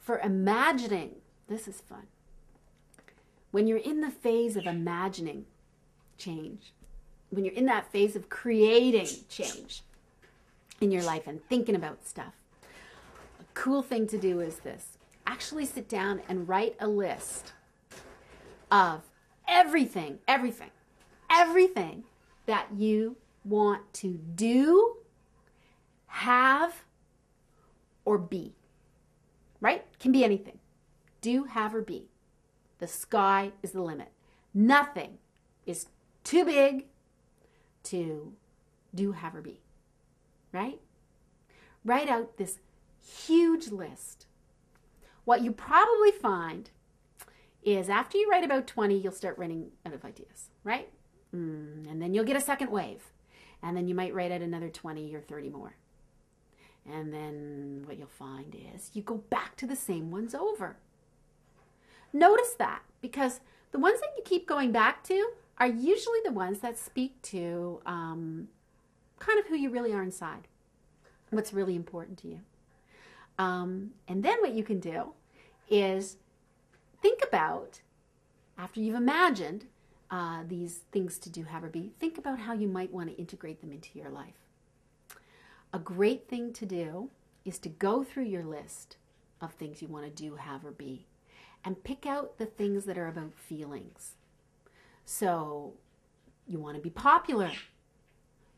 for imagining. This is fun. When you're in the phase of imagining change, when you're in that phase of creating change in your life and thinking about stuff, a cool thing to do is this. Actually sit down and write a list of everything that you want to do, have, or be. Right? Can be anything. Do, have, or be. The sky is the limit. Nothing is too big to do, have, or be. Right? Write out this huge list. What you probably find is after you write about 20, you'll start running out of ideas, right? And then you'll get a second wave. And then you might write out another 20 or 30 more. And then what you'll find is you go back to the same ones over. Notice that, because the ones that you keep going back to are usually the ones that speak to kind of who you really are inside, what's really important to you. And then what you can do is think about, after you've imagined these things to do, have, or be, think about how you might want to integrate them into your life. A great thing to do is to go through your list of things you want to do, have, or be, and pick out the things that are about feelings. So you want to be popular.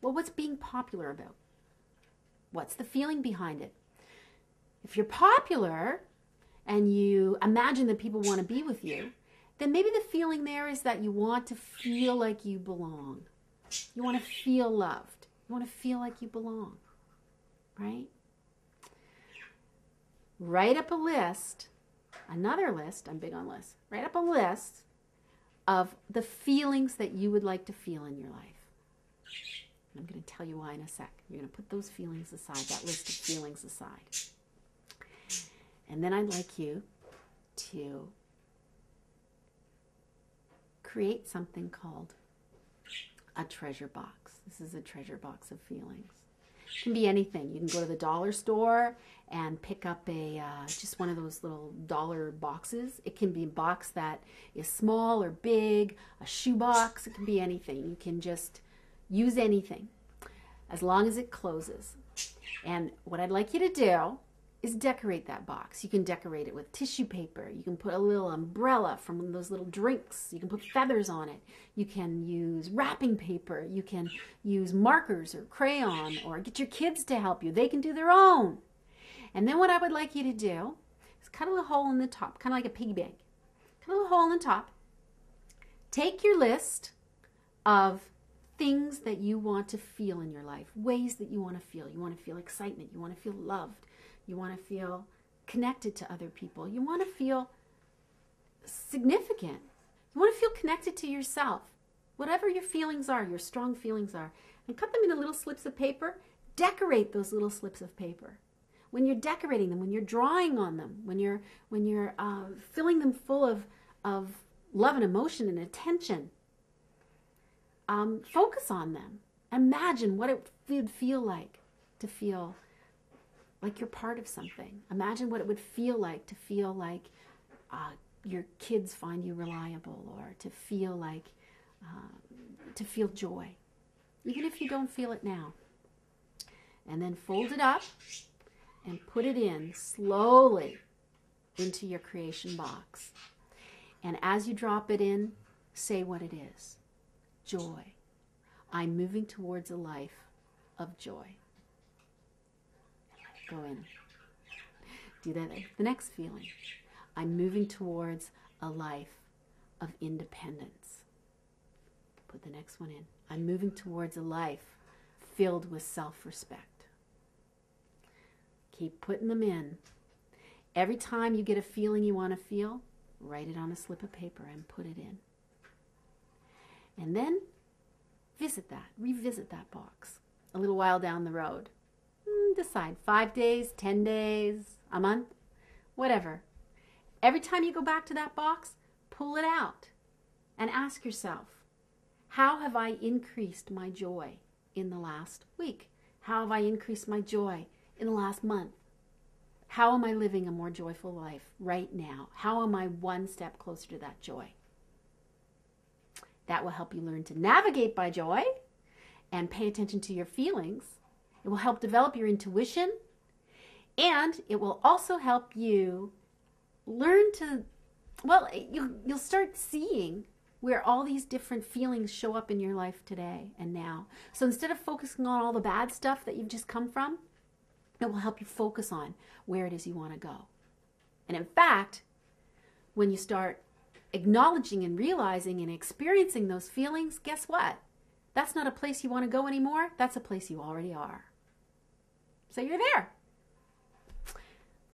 Well, what's being popular about? What's the feeling behind it? If you're popular and you imagine that people want to be with you, then maybe the feeling there is that you want to feel like you belong. You want to feel loved. You want to feel like you belong. Right? Write up a list, another list, I'm big on lists. Write up a list of the feelings that you would like to feel in your life. I'm going to tell you why in a sec. You're going to put those feelings aside, that list of feelings aside. And then I'd like you to create something called a treasure box. This is a treasure box of feelings. It can be anything. You can go to the dollar store and pick up just one of those little dollar boxes. It can be a box that is small or big, a shoe box. It can be anything. You can just use anything as long as it closes. And what I'd like you to do is decorate that box. You can decorate it with tissue paper. You can put a little umbrella from one of those little drinks. You can put feathers on it. You can use wrapping paper. You can use markers or crayon, or get your kids to help you. They can do their own. And then what I would like you to do is cut a little hole in the top, kind of like a piggy bank. Cut a little hole in the top. Take your list of things that you want to feel in your life, ways that you want to feel. You want to feel excitement. You want to feel loved. You want to feel connected to other people. You want to feel significant. You want to feel connected to yourself. Whatever your feelings are, your strong feelings are. And cut them into little slips of paper. Decorate those little slips of paper. When you're decorating them, when you're drawing on them, when you're filling them full of love and emotion and attention, focus on them. Imagine what it would feel like to feel like you're part of something. Imagine what it would feel like to feel like your kids find you reliable, or to feel like, to feel joy, even if you don't feel it now. And then fold it up and put it in slowly into your creation box. And as you drop it in, say what it is. Joy. I'm moving towards a life of joy. Go in. Do that. The next feeling. I'm moving towards a life of independence. Put the next one in. I'm moving towards a life filled with self-respect. Keep putting them in. Every time you get a feeling you want to feel, write it on a slip of paper and put it in. And then revisit that box a little while down the road. Decide 5 days, 10 days, a month, whatever. Every time you go back to that box, pull it out and ask yourself, how have I increased my joy in the last week? How have I increased my joy in the last month? How am I living a more joyful life right now? How am I one step closer to that joy? That will help you learn to navigate by joy and pay attention to your feelings. It will help develop your intuition, and it will also help you learn to, well, you'll start seeing where all these different feelings show up in your life today and now. So instead of focusing on all the bad stuff that you've just come from, it will help you focus on where it is you want to go. And in fact, when you start acknowledging and realizing and experiencing those feelings, guess what? That's not a place you want to go anymore. That's a place you already are. So you're there.